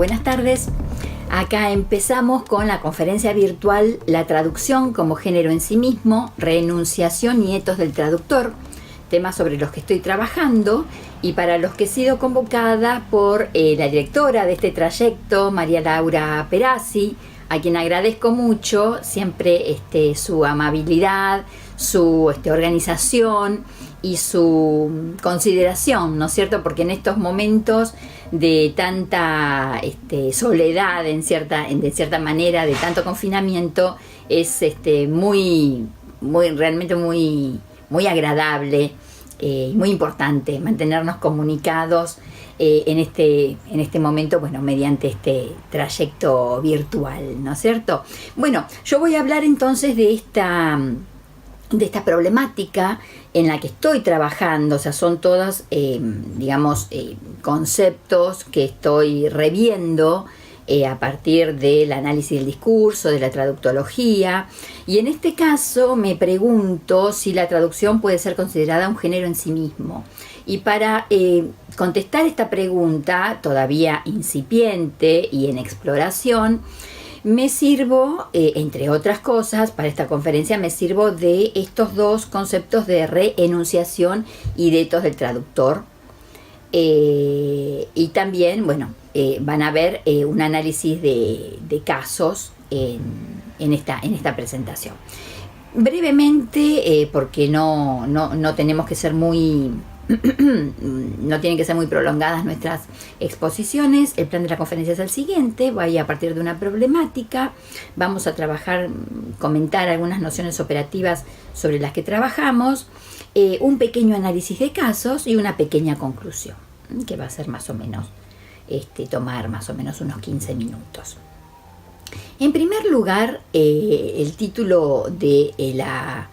buenas tardes. Acá empezamos con la conferencia virtual La traducción como género en sí mismo, reenunciación y etos del traductor, temas sobre los que estoy trabajando y para los que he sido convocada por la directora de este trayecto, María Laura Perazzi, a quien agradezco mucho siempre su amabilidad, su organización y su consideración, ¿no es cierto? Porque en estos momentos de tanta soledad, de cierta manera, de tanto confinamiento, es realmente muy agradable y muy importante mantenernos comunicados en este momento, bueno, mediante este trayecto virtual, ¿no es cierto? Bueno, yo voy a hablar entonces de esta problemática en la que estoy trabajando. O sea, son todas, conceptos que estoy reviendo a partir del análisis del discurso, de la traductología, y en este caso me pregunto si la traducción puede ser considerada un género en sí mismo. Y para contestar esta pregunta, todavía incipiente y en exploración, me sirvo, entre otras cosas, para esta conferencia me sirvo de estos dos conceptos de reenunciación y de etos del traductor. Y también, van a ver un análisis de casos en esta presentación. Brevemente, porque no tenemos que ser no tienen que ser muy prolongadas nuestras exposiciones. El plan de la conferencia es el siguiente: voy a partir de una problemática, vamos a comentar algunas nociones operativas sobre las que trabajamos, un pequeño análisis de casos y una pequeña conclusión, que va a ser más o menos, tomar más o menos unos 15 minutos. En primer lugar, el título de la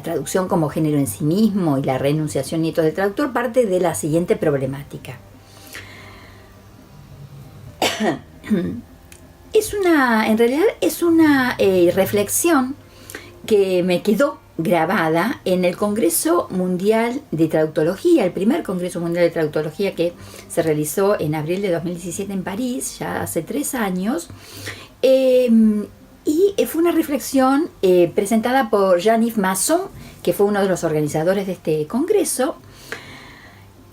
traducción como género en sí mismo y la reenunciación y etos del traductor parte de la siguiente problemática. En realidad es una reflexión que me quedó grabada en el Congreso Mundial de Traductología, el primer Congreso Mundial de Traductología que se realizó en abril de 2017 en París, ya hace 3 años. Y fue una reflexión presentada por Jean-Yves Masson, que fue uno de los organizadores de este congreso.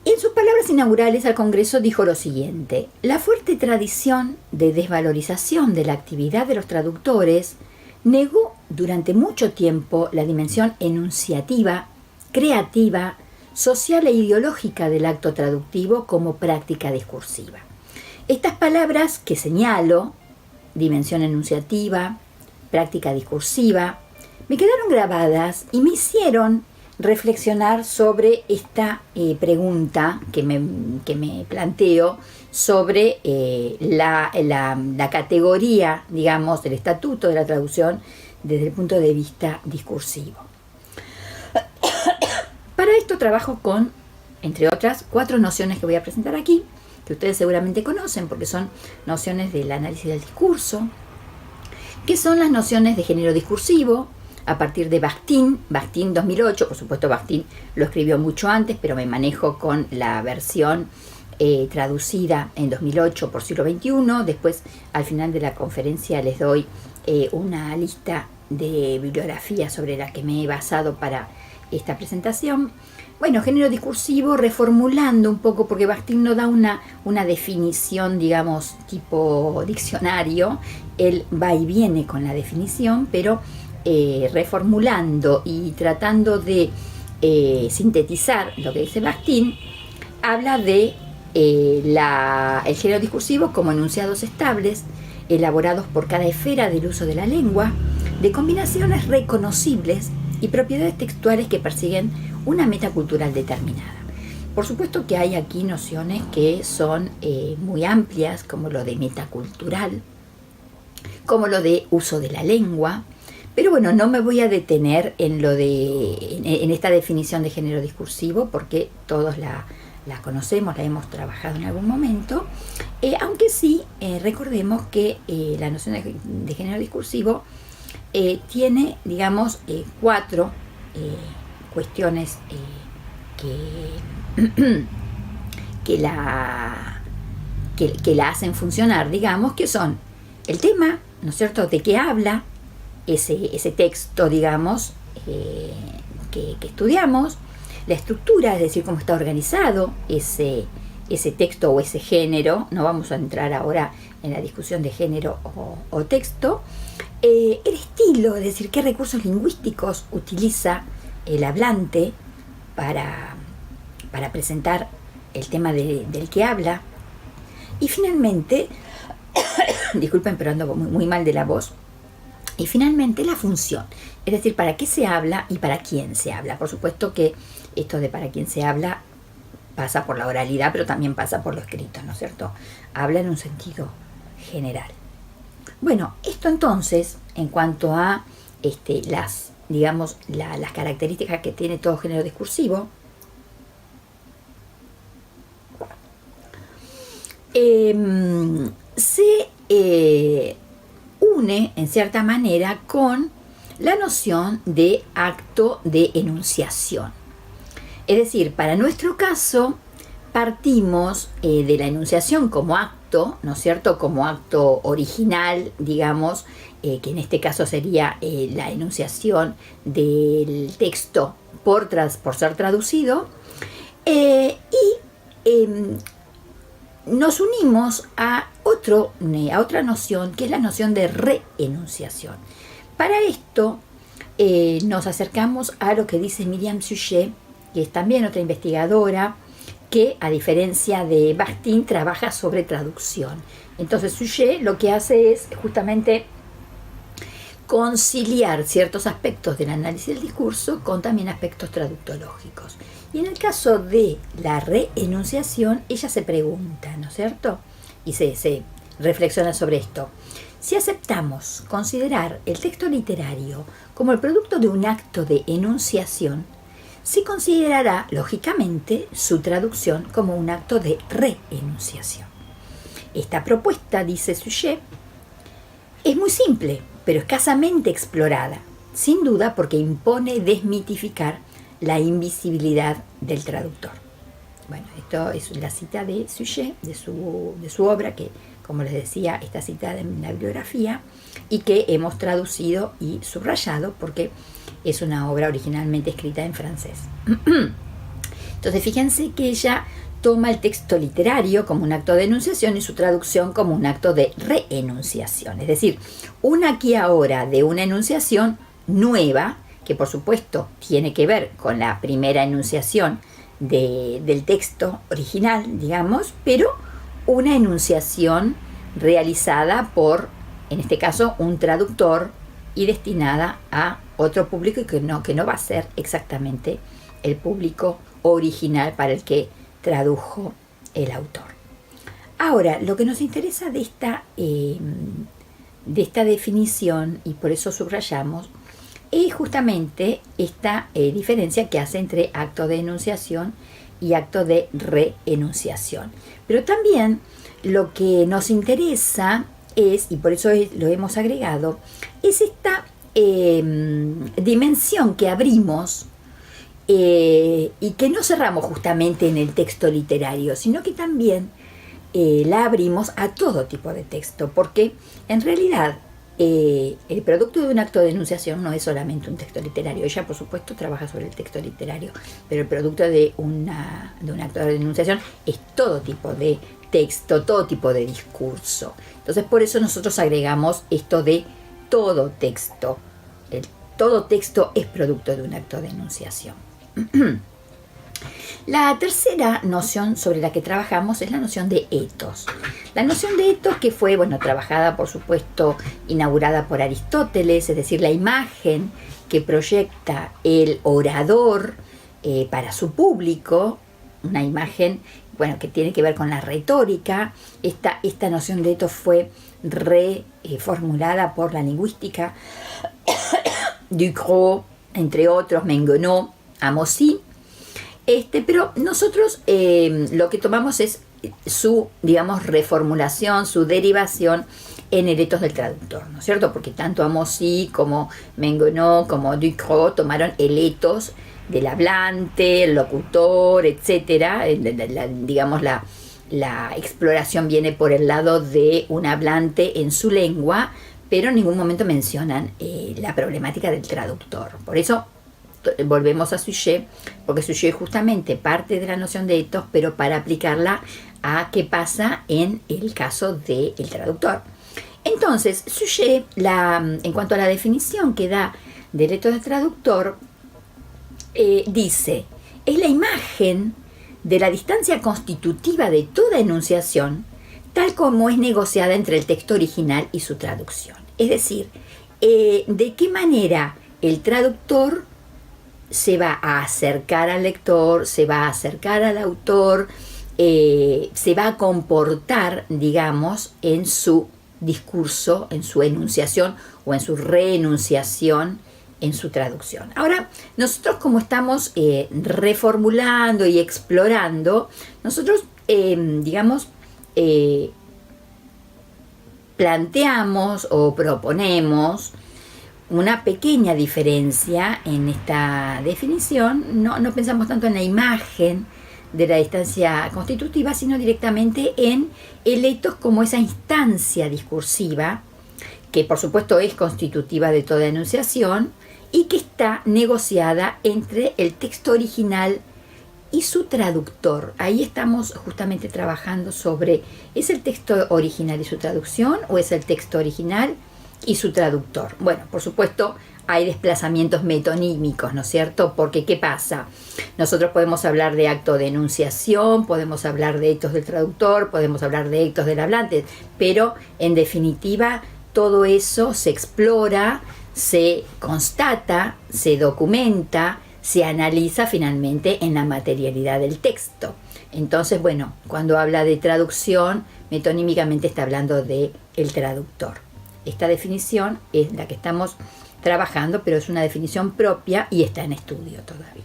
En sus palabras inaugurales al congreso dijo lo siguiente: la fuerte tradición de desvalorización de la actividad de los traductores negó durante mucho tiempo la dimensión enunciativa, creativa, social e ideológica del acto traductivo como práctica discursiva. Estas palabras que señalo, dimensión enunciativa, práctica discursiva, me quedaron grabadas y me hicieron reflexionar sobre esta pregunta que me planteo sobre la categoría, digamos, del estatuto de la traducción desde el punto de vista discursivo. Para esto trabajo con, entre otras, 4 nociones que voy a presentar aquí, que ustedes seguramente conocen porque son nociones del análisis del discurso, que son las nociones de género discursivo, a partir de Bakhtin 2008, por supuesto Bakhtin lo escribió mucho antes, pero me manejo con la versión traducida en 2008 por Siglo XXI. Después, al final de la conferencia, les doy una lista de bibliografía sobre la que me he basado para esta presentación. Bueno, género discursivo, reformulando un poco, porque Bakhtin no da una definición, digamos, tipo diccionario. Él va y viene con la definición, pero reformulando y tratando de sintetizar lo que dice Bakhtin, habla de el género discursivo como enunciados estables, elaborados por cada esfera del uso de la lengua, de combinaciones reconocibles y propiedades textuales que persiguen una meta cultural determinada. Por supuesto que hay aquí nociones que son muy amplias, como lo de metacultural, como lo de uso de la lengua, pero bueno, no me voy a detener en esta definición de género discursivo, porque todos la conocemos, la hemos trabajado en algún momento, aunque sí recordemos que la noción de género discursivo tiene, digamos, 4 cuestiones que que la hacen funcionar, digamos, que son el tema, ¿no es cierto?, de qué habla ese texto, digamos, que estudiamos, la estructura, es decir, cómo está organizado ese texto o ese género. No vamos a entrar ahora en la discusión de género o texto. El estilo, es decir, qué recursos lingüísticos utiliza el hablante para presentar el tema del que habla. Y finalmente, disculpen, pero ando muy mal de la voz. Y finalmente la función, es decir, para qué se habla y para quién se habla. Por supuesto que esto de para quién se habla pasa por la oralidad, pero también pasa por lo escrito, ¿no es cierto? Habla en un sentido general. Bueno, esto entonces, en cuanto a las características que tiene todo género discursivo, se une en cierta manera con la noción de acto de enunciación. Es decir, para nuestro caso partimos de la enunciación como acto, ¿no es cierto?, como acto original, digamos, que en este caso sería la enunciación del texto por ser traducido, y nos unimos a otra noción, que es la noción de reenunciación. Para esto nos acercamos a lo que dice Myriam Suchet, que es también otra investigadora, que a diferencia de Bakhtin trabaja sobre traducción. Entonces Suchet lo que hace es justamente conciliar ciertos aspectos del análisis del discurso con también aspectos traductológicos. Y en el caso de la reenunciación, ella se pregunta, ¿no es cierto?, y se reflexiona sobre esto. Si aceptamos considerar el texto literario como el producto de un acto de enunciación, se considerará, lógicamente, su traducción como un acto de reenunciación. Esta propuesta, dice Suchet, es muy simple, pero escasamente explorada, sin duda porque impone desmitificar la invisibilidad del traductor. Bueno, esto es la cita de Suchet, de su obra, que, como les decía, está citada en la bibliografía y que hemos traducido y subrayado porque es una obra originalmente escrita en francés. Entonces, fíjense que ella toma el texto literario como un acto de enunciación y su traducción como un acto de reenunciación. Es decir, un aquí ahora de una enunciación nueva, que por supuesto tiene que ver con la primera enunciación del texto original, digamos, pero una enunciación realizada por, en este caso, un traductor y destinada a otro público que no va a ser exactamente el público original para el que tradujo el autor. Ahora, lo que nos interesa de esta definición, y por eso subrayamos, es justamente esta diferencia que hace entre acto de enunciación y acto de reenunciación. Pero también lo que nos interesa es, y por eso lo hemos agregado, es esta dimensión que abrimos y que no cerramos justamente en el texto literario, sino que también la abrimos a todo tipo de texto, porque en realidad el producto de un acto de enunciación no es solamente un texto literario. Ella, por supuesto, trabaja sobre el texto literario, pero el producto de un acto de enunciación es todo tipo de texto, todo tipo de discurso. Entonces, por eso nosotros agregamos esto de todo texto. Todo texto es producto de un acto de enunciación. La tercera noción sobre la que trabajamos es la noción de etos. La noción de etos, que fue, trabajada, por supuesto, inaugurada por Aristóteles, es decir, la imagen que proyecta el orador para su público, una imagen, que tiene que ver con la retórica. Esta noción de etos fue reformulada por la lingüística Ducrot, entre otros, Mengonot, Amosy. Pero nosotros lo que tomamos es su, reformulación, su derivación en el etos del traductor, ¿no es cierto? Porque tanto Amosy como Mengonot como Ducrot tomaron el etos del hablante, el locutor, etcétera, la exploración viene por el lado de un hablante en su lengua, pero en ningún momento mencionan la problemática del traductor. Por eso volvemos a Sujet, porque Sujet justamente parte de la noción de ethos, pero para aplicarla a qué pasa en el caso del traductor. Entonces, Sujet, en cuanto a la definición que da del ethos del traductor, dice, es la imagen de la distancia constitutiva de toda enunciación, tal como es negociada entre el texto original y su traducción. Es decir, de qué manera el traductor se va a acercar al lector, se va a acercar al autor, se va a comportar, digamos, en su discurso, en su enunciación o en su reenunciación en su traducción. Ahora, nosotros como estamos reformulando y explorando, nosotros, planteamos o proponemos una pequeña diferencia en esta definición. No pensamos tanto en la imagen de la distancia constitutiva, sino directamente en el ethos como esa instancia discursiva, que por supuesto es constitutiva de toda enunciación y que está negociada entre el texto original y su traductor. Ahí estamos justamente trabajando sobre, ¿es el texto original y su traducción o es el texto original y su traductor? Bueno, por supuesto hay desplazamientos metonímicos, ¿no es cierto? Porque ¿qué pasa? Nosotros podemos hablar de acto de enunciación, podemos hablar de ethos del traductor, podemos hablar de ethos del hablante, pero en definitiva todo eso se explora, se constata, se documenta, se analiza finalmente en la materialidad del texto. Entonces, bueno, cuando habla de traducción, metonímicamente está hablando de el traductor. Esta definición es la que estamos trabajando, pero es una definición propia y está en estudio todavía.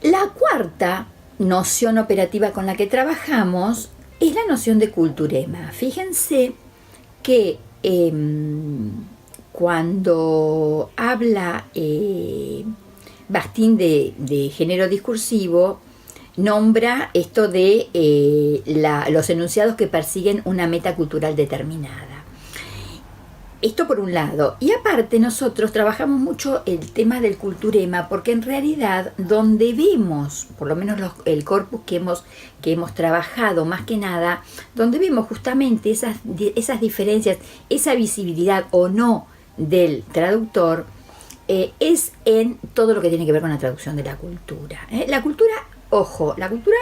La cuarta noción operativa con la que trabajamos es la noción de culturema. Fíjense que cuando habla Bastín de género discursivo, nombra esto de los enunciados que persiguen una meta cultural determinada. Esto por un lado. Y aparte nosotros trabajamos mucho el tema del culturema, porque en realidad donde vemos, por lo menos el corpus que hemos trabajado más que nada, donde vemos justamente esas diferencias, esa visibilidad o no del traductor, es en todo lo que tiene que ver con la traducción de la cultura. La cultura, ojo, la cultura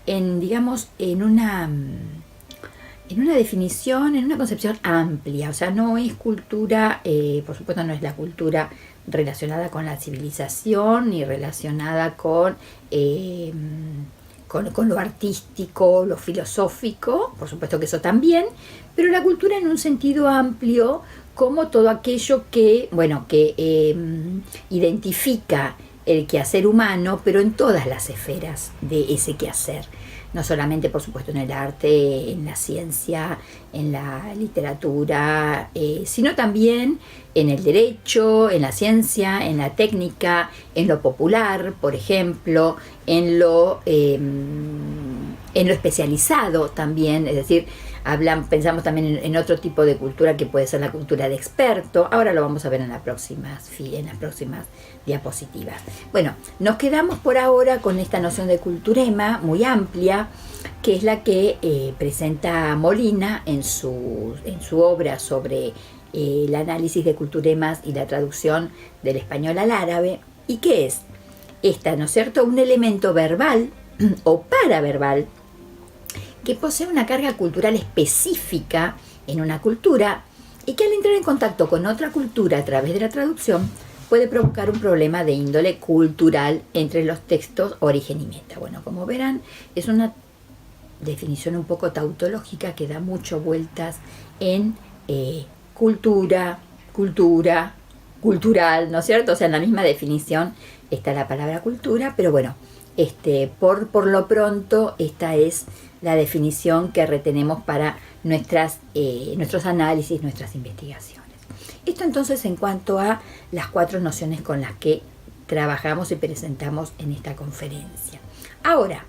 digamos, en una definición, en una concepción amplia, o sea, no es cultura, por supuesto no es la cultura relacionada con la civilización, ni relacionada con lo artístico, lo filosófico, por supuesto que eso también, pero la cultura en un sentido amplio, como todo aquello que identifica el quehacer humano, pero en todas las esferas de ese quehacer. No solamente, por supuesto, en el arte, en la ciencia, en la literatura, sino también en el derecho, en la ciencia, en la técnica, en lo popular, por ejemplo, en lo especializado también, es decir, pensamos también en otro tipo de cultura que puede ser la cultura de experto. Ahora lo vamos a ver en las próximas diapositivas. Bueno, nos quedamos por ahora con esta noción de culturema muy amplia, que es la que presenta Molina en su obra sobre el análisis de culturemas y la traducción del español al árabe. ¿Y qué es? Esta, ¿no es cierto?, un elemento verbal o paraverbal que posee una carga cultural específica en una cultura y que al entrar en contacto con otra cultura a través de la traducción puede provocar un problema de índole cultural entre los textos origen y meta. Bueno, como verán, es una definición un poco tautológica que da mucho vueltas en cultural, ¿no es cierto? O sea, en la misma definición está la palabra cultura, pero bueno, por lo pronto esta es la definición que retenemos para nuestros análisis, nuestras investigaciones. Esto entonces en cuanto a las 4 nociones con las que trabajamos y presentamos en esta conferencia. Ahora,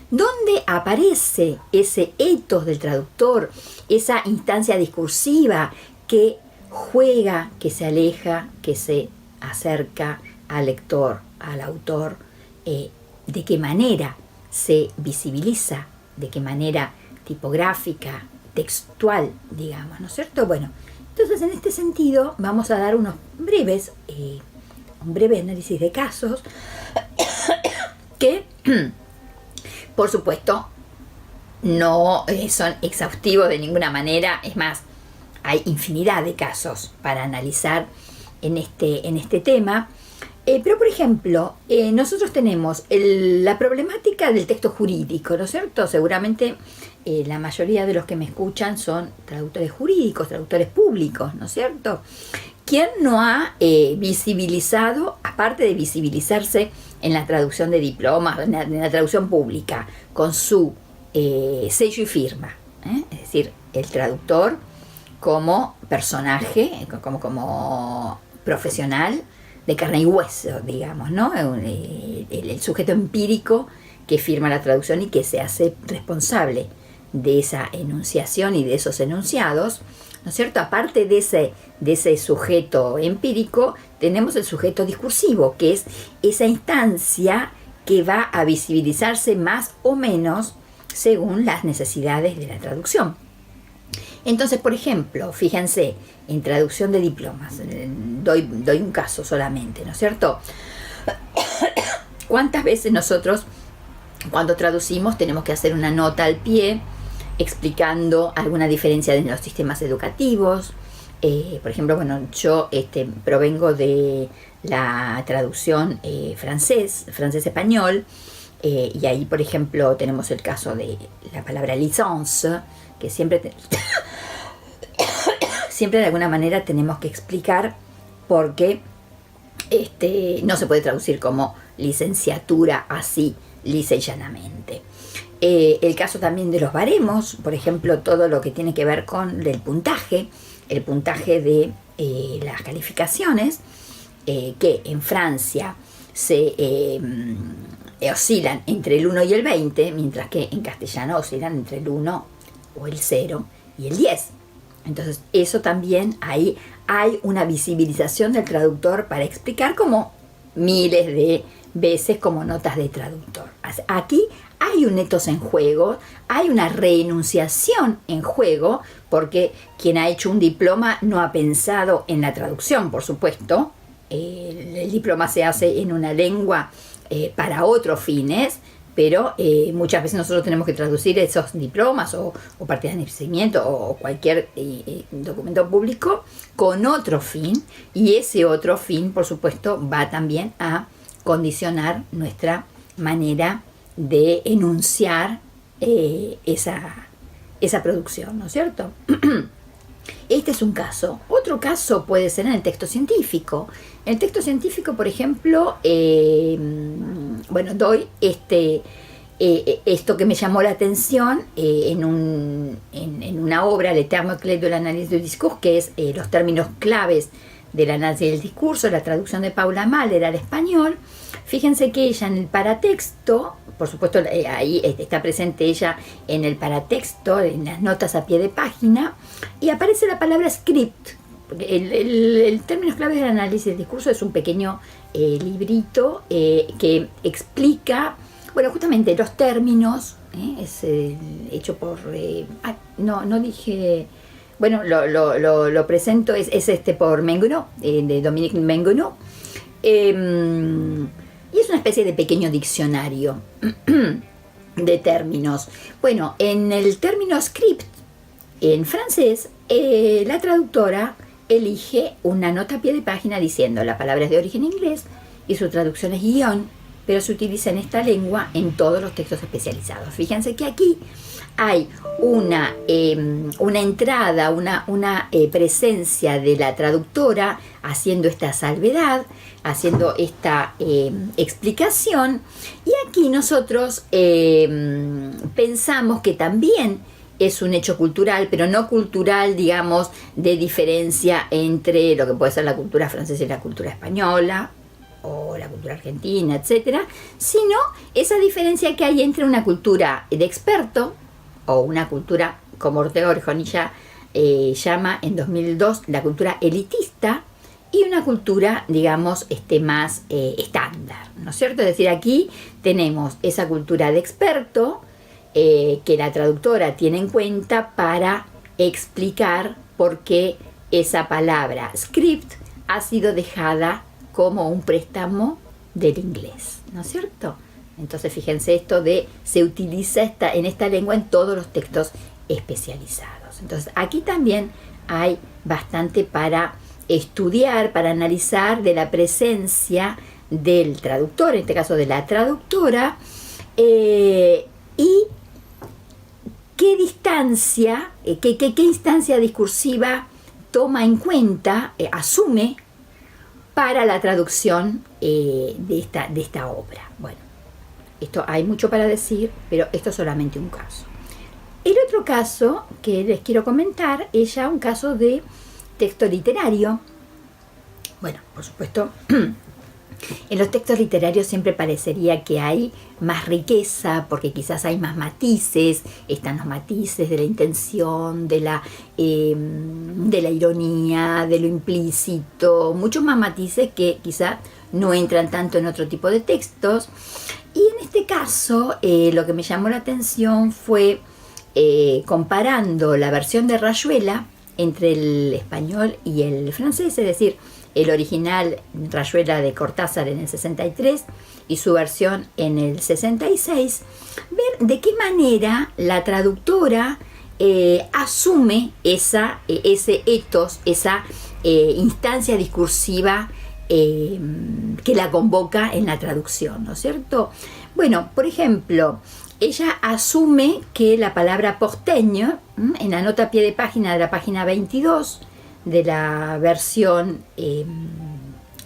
¿dónde aparece ese ethos del traductor, esa instancia discursiva que juega, que se aleja, que se acerca al lector, al autor? ¿De qué manera se visibiliza? ¿De qué manera tipográfica, textual, digamos, ¿no es cierto? Bueno, entonces en este sentido vamos a dar un breve análisis de casos que, por supuesto, no son exhaustivos de ninguna manera. Es más, hay infinidad de casos para analizar en este tema. Pero, por ejemplo, nosotros tenemos la problemática del texto jurídico, ¿no es cierto? Seguramente la mayoría de los que me escuchan son traductores jurídicos, traductores públicos, ¿no es cierto? ¿Quién no ha visibilizado, aparte de visibilizarse en la traducción de diplomas, en la traducción pública, con su sello y firma? Es decir, el traductor como personaje, como profesional de carne y hueso, digamos, ¿no? El sujeto empírico que firma la traducción y que se hace responsable de esa enunciación y de esos enunciados, ¿no es cierto? Aparte de ese sujeto empírico, tenemos el sujeto discursivo, que es esa instancia que va a visibilizarse más o menos según las necesidades de la traducción. Entonces, por ejemplo, fíjense, en traducción de diplomas, doy un caso solamente, ¿no es cierto? ¿Cuántas veces nosotros, cuando traducimos, tenemos que hacer una nota al pie explicando alguna diferencia en los sistemas educativos? Por ejemplo, bueno, yo provengo de la traducción francés-español, y ahí, por ejemplo, tenemos el caso de la palabra licence, que siempre de alguna manera tenemos que explicar por qué no se puede traducir como licenciatura así, lisa y llanamente. El caso también de los baremos, por ejemplo, todo lo que tiene que ver con el puntaje de las calificaciones, que en Francia se oscilan entre el 1 y el 20, mientras que en castellano oscilan entre el 1 o el 0 y el 10. Entonces, eso también, ahí hay una visibilización del traductor para explicar como miles de veces como notas de traductor. Aquí hay un ethos en juego, hay una reenunciación en juego, porque quien ha hecho un diploma no ha pensado en la traducción, por supuesto. El diploma se hace en una lengua para otros fines, pero muchas veces nosotros tenemos que traducir esos diplomas o partidas de nacimiento o cualquier documento público con otro fin, y ese otro fin, por supuesto, va también a condicionar nuestra manera de enunciar esa producción, ¿no es cierto? Este es un caso. Otro caso puede ser en el texto científico. En el texto científico, por ejemplo, doy esto que me llamó la atención en una obra, Le terme clé de l'analyse du discours, que es los términos claves del análisis del discurso, la traducción de Paula Mahler al español. Fíjense que ella en el paratexto, por supuesto ahí está presente ella en el paratexto, en las notas a pie de página, y aparece la palabra script. El término clave del análisis del discurso es un pequeño librito que explica, bueno, justamente los términos, es hecho por... no dije... Bueno, lo presento, es por Mengonot, de Dominique Mengonot. Y es una especie de pequeño diccionario de términos. Bueno, en el término script, en francés, la traductora elige una nota a pie de página diciendo la palabra es de origen inglés y su traducción es guión, pero se utiliza en esta lengua en todos los textos especializados. Fíjense que aquí hay una entrada, una presencia de la traductora haciendo esta salvedad, haciendo esta explicación, y aquí nosotros pensamos que también es un hecho cultural, pero no cultural, digamos, de diferencia entre lo que puede ser la cultura francesa y la cultura española, o la cultura argentina, etcétera, sino esa diferencia que hay entre una cultura de experto o una cultura, como Ortega Orjonilla llama en 2002, la cultura elitista, y una cultura, digamos, más estándar, ¿no es cierto? Es decir, aquí tenemos esa cultura de experto que la traductora tiene en cuenta para explicar por qué esa palabra script ha sido dejada como un préstamo del inglés, ¿no es cierto? Entonces fíjense esto de se utiliza en esta lengua en todos los textos especializados. Entonces aquí también hay bastante para estudiar, para analizar de la presencia del traductor, en este caso de la traductora, y qué distancia, qué instancia discursiva toma en cuenta, asume para la traducción de esta obra. Bueno, esto hay mucho para decir, pero esto es solamente un caso. El otro caso que les quiero comentar es ya un caso de texto literario. Bueno, por supuesto, en los textos literarios siempre parecería que hay más riqueza, porque quizás hay más matices, están los matices de la intención, de la ironía, de lo implícito, muchos más matices que quizás no entran tanto en otro tipo de textos. Y en este caso, lo que me llamó la atención fue comparando la versión de Rayuela entre el español y el francés, es decir, el original Rayuela de Cortázar en el 63 y su versión en el 66, ver de qué manera la traductora asume ese ethos, esa instancia discursiva que la convoca en la traducción, ¿no es cierto? Bueno, por ejemplo, ella asume que la palabra porteño, en la nota a pie de página de la página 22 de la versión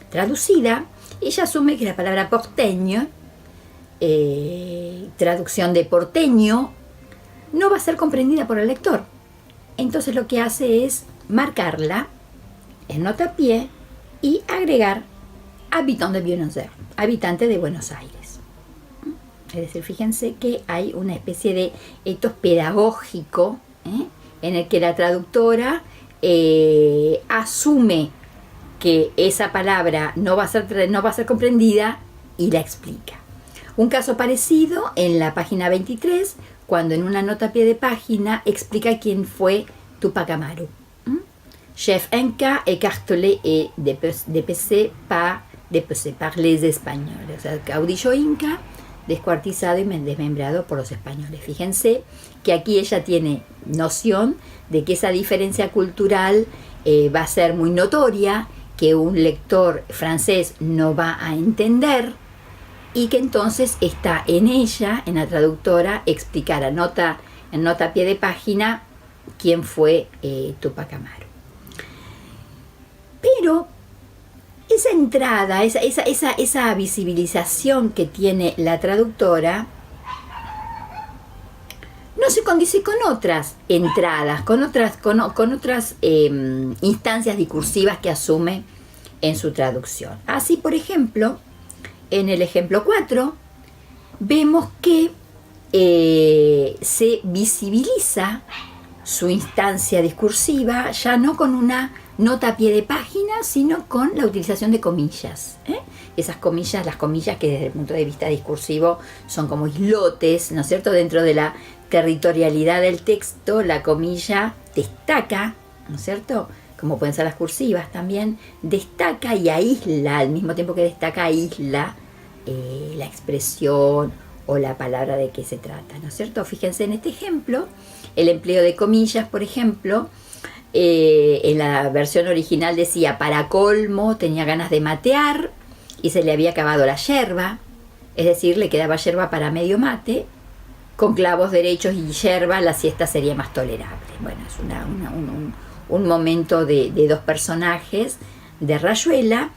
traducida, ella asume que la palabra porteño, traducción de porteño, no va a ser comprendida por el lector. Entonces lo que hace es marcarla en nota a pie y agregar habitant de Buenos Aires, habitante de Buenos Aires. Es decir, fíjense que hay una especie de ethos pedagógico en el que la traductora asume que esa palabra no va a ser comprendida y la explica. Un caso parecido en la página 23, cuando en una nota a pie de página explica quién fue Tupac Amaru. Chef inca écartelé et dépecé par les españoles. O sea, caudillo inca descuartizado y desmembrado por los españoles. Fíjense que aquí ella tiene noción de que esa diferencia cultural va a ser muy notoria, que un lector francés no va a entender, y que entonces está en ella, en la traductora, explicar en nota a pie de página quién fue Tupac Amaru. Pero esa entrada, esa visibilización que tiene la traductora no se condice con otras entradas, con otras instancias discursivas que asume en su traducción. Así, por ejemplo, en el ejemplo 4, vemos que se visibiliza su instancia discursiva ya no con una nota a pie de página, sino con la utilización de comillas. Esas comillas, las comillas que desde el punto de vista discursivo son como islotes, ¿no es cierto? Dentro de la territorialidad del texto, la comilla destaca, ¿no es cierto? Como pueden ser las cursivas también, destaca y aísla, al mismo tiempo que destaca, aísla la expresión o la palabra de qué se trata, ¿no es cierto? Fíjense en este ejemplo, el empleo de comillas, por ejemplo, en la versión original decía, para colmo, tenía ganas de matear y se le había acabado la yerba, es decir, le quedaba yerba para medio mate, con clavos derechos y yerba la siesta sería más tolerable. Bueno, es un momento de dos personajes de Rayuela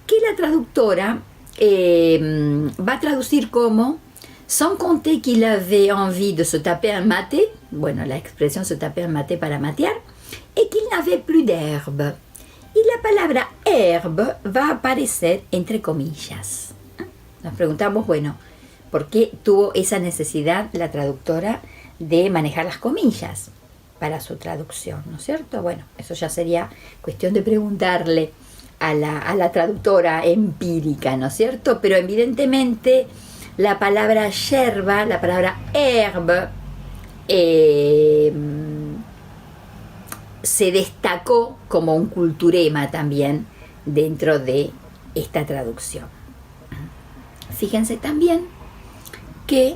que la traductora va a traducir como sans compter qu'il avait envie de se taper un maté, bueno, la expresión se taper un maté para matear, et qu'il n'avait plus d'herbe. Y la la palabra herbe va a aparecer entre comillas. Nos preguntamos, bueno, ¿por qué tuvo esa necesidad la traductora de manejar las comillas para su traducción, ¿no es cierto? Bueno, eso ya sería cuestión de preguntarle a la traductora empírica, ¿no es cierto? Pero evidentemente la palabra yerba, la palabra herbe, se destacó como un culturema también dentro de esta traducción. Fíjense también que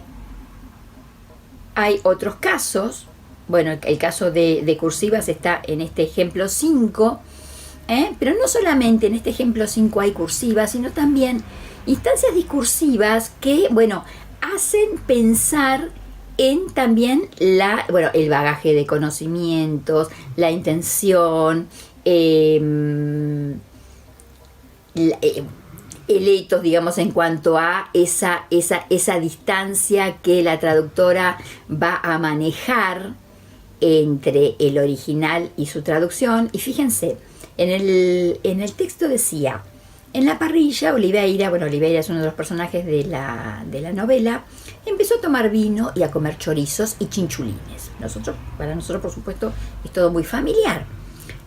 hay otros casos. Bueno, el caso de cursivas está en este ejemplo 5, pero no solamente en este ejemplo 5 hay cursivas, sino también instancias discursivas que, bueno, hacen pensar en también el bagaje de conocimientos, la intención, el etos, digamos, en cuanto a esa distancia que la traductora va a manejar entre el original y su traducción. Y fíjense, en el texto decía, en la parrilla, Oliveira es uno de los personajes de la novela, empezó a tomar vino y a comer chorizos y chinchulines. Para nosotros, por supuesto, es todo muy familiar.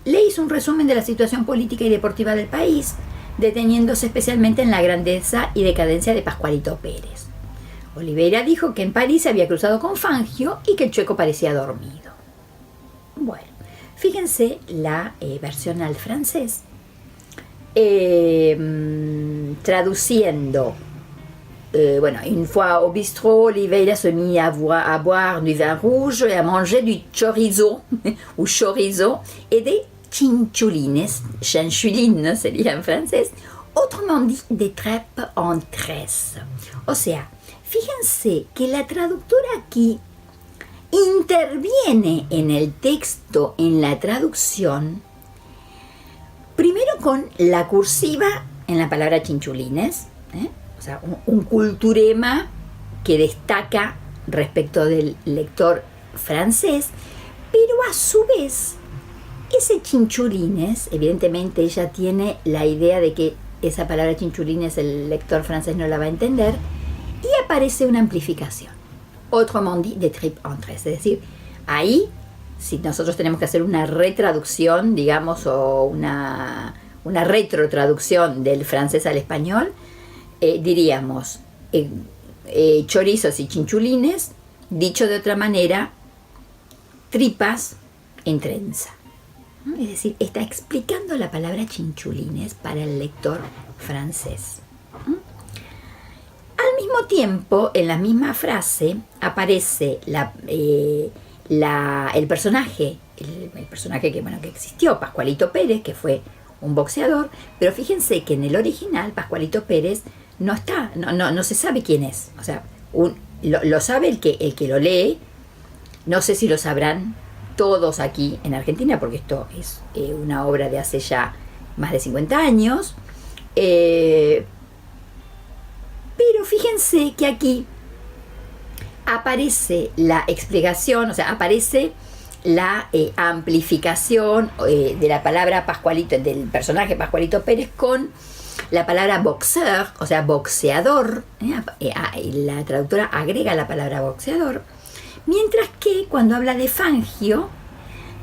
Le hizo un resumen de la situación política y deportiva del país, deteniéndose especialmente en la grandeza y decadencia de Pascualito Pérez. Oliveira dijo que en París se había cruzado con Fangio y que el chueco parecía dormido. Bueno, fíjense la versión al francés. Traduciendo, une fois au bistrot, Oliveira se mit à boire du vin rouge et à manger du chorizo, ou chorizo, et des chinchulines, chinchulines sería en francés, autrement dit des trèpes en tresse. O sea, fíjense que la traductora aquí interviene en el texto, en la traducción, primero con la cursiva en la palabra chinchulines, o sea, un culturema que destaca respecto del lector francés, pero a su vez, ese chinchulines, evidentemente ella tiene la idea de que esa palabra chinchulines el lector francés no la va a entender, y aparece una amplificación. Autrement dit, des tripes en tres, es decir, ahí, si nosotros tenemos que hacer una retraducción, digamos, o una retrotraducción del francés al español, diríamos chorizos y chinchulines, dicho de otra manera, tripas en trenza. Es decir, está explicando la palabra chinchulines para el lector francés. Al mismo tiempo, en la misma frase, aparece el personaje que existió, Pascualito Pérez, que fue un boxeador, pero fíjense que en el original Pascualito Pérez no está, no se sabe quién es. O sea, lo sabe el que lo lee. No sé si lo sabrán todos aquí en Argentina, porque esto es una obra de hace ya más de 50 años. Pero fíjense que aquí aparece la explicación, o sea, aparece la amplificación de la palabra Pascualito, del personaje Pascualito Pérez, con la palabra boxeur, o sea, boxeador. La traductora agrega la palabra boxeador, mientras que cuando habla de Fangio,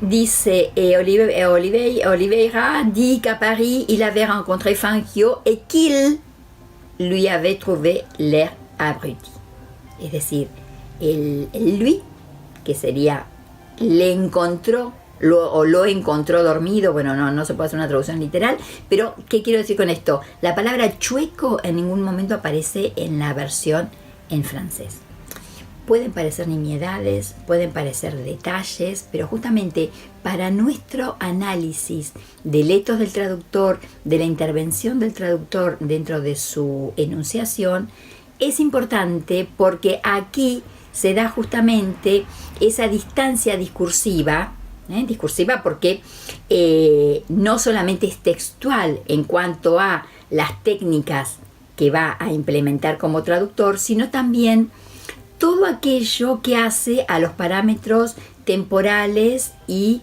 dice Oliveira dit qu'à Paris il avait rencontré Fangio et qu'il lui avait trouvé l'air abruti. Es decir, el lui, que sería le encontró, lo encontró dormido. Bueno, no se puede hacer una traducción literal, pero ¿qué quiero decir con esto? La palabra chueco en ningún momento aparece en la versión en francés. Pueden parecer nimiedades, pueden parecer detalles, pero justamente para nuestro análisis del etos del traductor, de la intervención del traductor dentro de su enunciación, es importante porque aquí se da justamente esa distancia discursiva, discursiva porque no solamente es textual en cuanto a las técnicas que va a implementar como traductor, sino también todo aquello que hace a los parámetros temporales y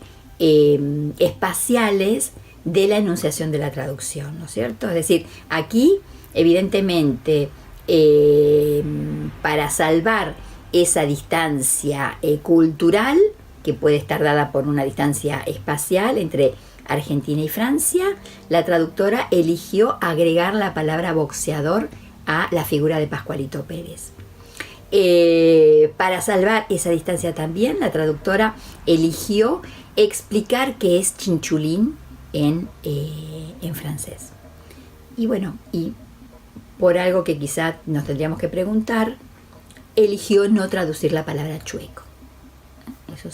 espaciales de la enunciación de la traducción, ¿no es cierto? Es decir, aquí, evidentemente, para salvar esa distancia cultural, que puede estar dada por una distancia espacial entre Argentina y Francia, la traductora eligió agregar la palabra boxeador a la figura de Pascualito Pérez. Para salvar esa distancia también, la traductora eligió explicar qué es chinchulín en francés. Y bueno, y por algo que quizá nos tendríamos que preguntar, eligió no traducir la palabra chueco. Eso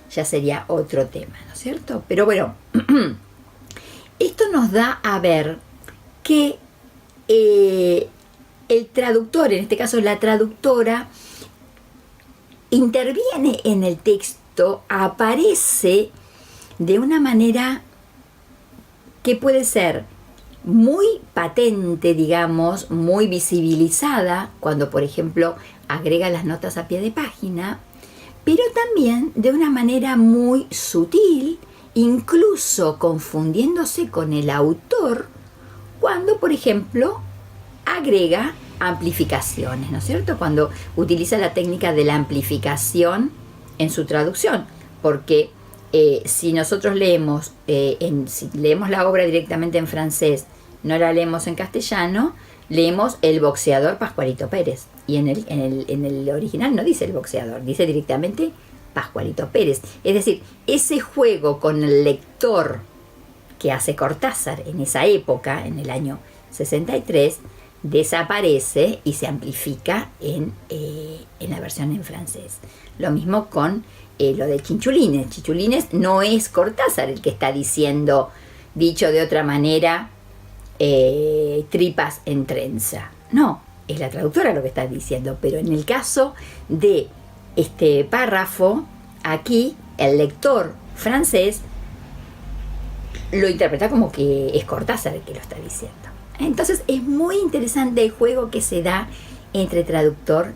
ya sería otro tema, ¿no es cierto? Pero bueno, esto nos da a ver que el traductor, en este caso la traductora, interviene en el texto, aparece de una manera que puede ser muy patente, digamos, muy visibilizada, cuando por ejemplo agrega las notas a pie de página, pero también de una manera muy sutil, incluso confundiéndose con el autor, cuando por ejemplo agrega amplificaciones, ¿no es cierto? Cuando utiliza la técnica de la amplificación en su traducción, porque si nosotros leemos, si leemos la obra directamente en francés, no la leemos en castellano, leemos El boxeador Pascualito Pérez, y en el original no dice el boxeador, dice directamente Pascualito Pérez. Es decir, ese juego con el lector que hace Cortázar en esa época, en el año 63, desaparece y se amplifica en la versión en francés. Lo mismo con lo de Chinchulines. Chinchulines no es Cortázar el que está diciendo, dicho de otra manera, tripas en trenza. No, es la traductora lo que está diciendo, pero en el caso de este párrafo, aquí el lector francés lo interpreta como que es Cortázar el que lo está diciendo. Entonces es muy interesante el juego que se da entre traductor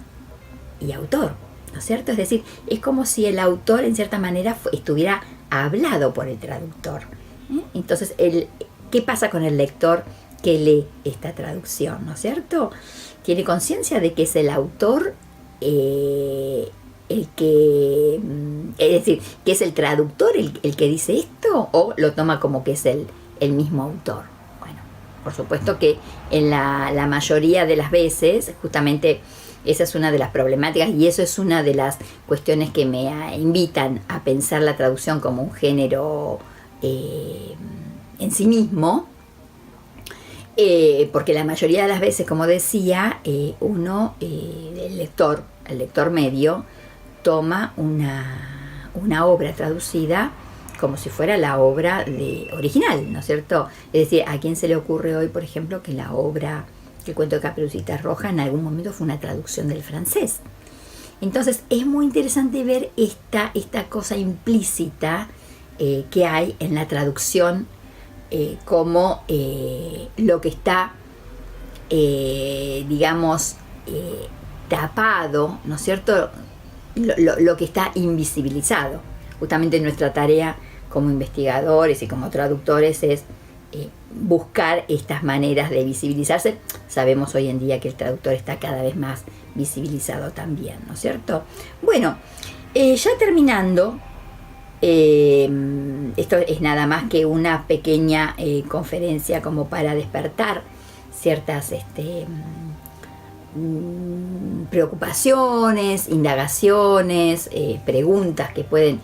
y autor, ¿no es cierto? Es decir, es como si el autor en cierta manera estuviera hablado por el traductor. Entonces, ¿qué pasa con el lector que lee esta traducción, ¿no es cierto? Tiene conciencia de que es el autor es decir, que es el traductor el que dice esto, o lo toma como que es el mismo autor. Bueno, por supuesto que en la mayoría de las veces, justamente esa es una de las problemáticas, y eso es una de las cuestiones que me invitan a pensar la traducción como un género en sí mismo, porque la mayoría de las veces, como decía, el lector medio, toma una obra traducida como si fuera la obra original, ¿no es cierto? Es decir, ¿a quién se le ocurre hoy, por ejemplo, que la obra, el cuento de Caperucita Roja, en algún momento fue una traducción del francés? Entonces, es muy interesante ver esta cosa implícita que hay en la traducción, como lo que está, digamos, tapado, ¿no es cierto?, lo que está invisibilizado. Justamente nuestra tarea como investigadores y como traductores es buscar estas maneras de visibilizarse. Sabemos hoy en día que el traductor está cada vez más visibilizado también, ¿no es cierto? Bueno, ya terminando, esto es nada más que una pequeña conferencia como para despertar ciertas preocupaciones, indagaciones, preguntas que pueden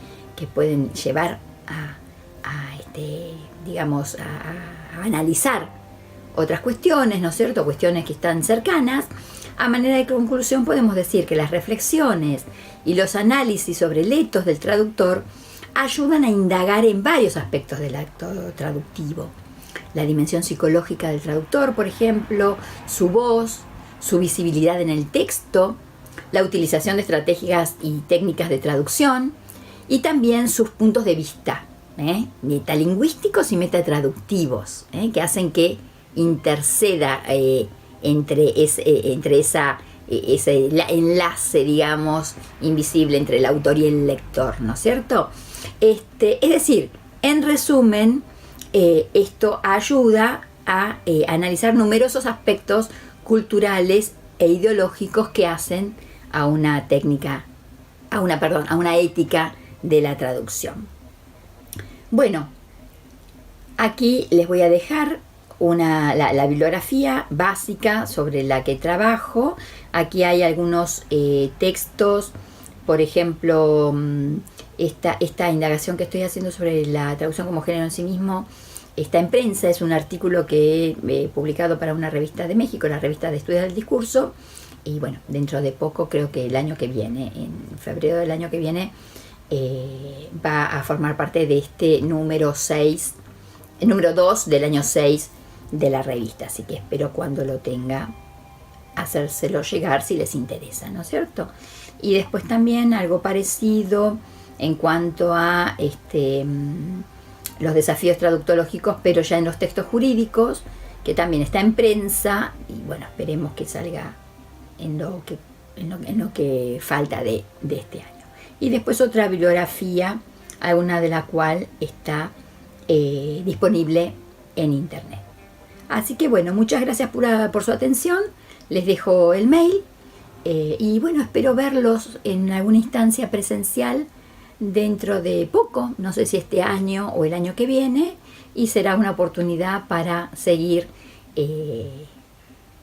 llevar a analizar otras cuestiones, ¿no es cierto? Cuestiones que están cercanas. A manera de conclusión podemos decir que las reflexiones y los análisis sobre el ethos del traductor ayudan a indagar en varios aspectos del acto traductivo. La dimensión psicológica del traductor, por ejemplo, su voz, su visibilidad en el texto, la utilización de estrategias y técnicas de traducción, y también sus puntos de vista, metalingüísticos y metatraductivos, que hacen que interceda entre ese enlace, digamos, invisible entre el autor y el lector, ¿no es cierto? Es decir, en resumen, esto ayuda a analizar numerosos aspectos culturales e ideológicos que hacen a una técnica, a una ética de la traducción. Bueno, aquí les voy a dejar la bibliografía básica sobre la que trabajo. Aquí hay algunos textos, por ejemplo, esta indagación que estoy haciendo sobre la traducción como género en sí mismo está en prensa, es un artículo que he publicado para una revista de México, la revista de Estudios del Discurso, y bueno, dentro de poco, creo que el año que viene, en febrero del año que viene, va a formar parte de este número 6, el número 2 del año 6 de la revista, así que espero cuando lo tenga hacérselo llegar si les interesa, ¿no es cierto? Y después también algo parecido en cuanto a los desafíos traductológicos, pero ya en los textos jurídicos, que también está en prensa, y bueno, esperemos que salga en lo que falta de este año. Y después otra bibliografía, alguna de la cual está disponible en internet. Así que bueno, muchas gracias por su atención, les dejo el mail y bueno, espero verlos en alguna instancia presencial dentro de poco, no sé si este año o el año que viene, y será una oportunidad para seguir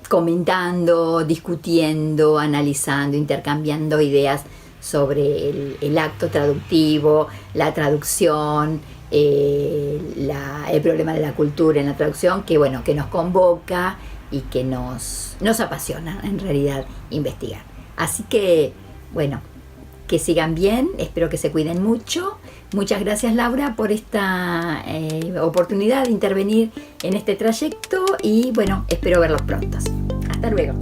comentando, discutiendo, analizando, intercambiando ideas sobre el acto traductivo, la traducción, el problema de la cultura en la traducción, que bueno, que nos convoca y que nos apasiona en realidad investigar. Así que bueno, que sigan bien, espero que se cuiden mucho. Muchas gracias, Laura, por esta oportunidad de intervenir en este trayecto y bueno, espero verlos pronto. Hasta luego.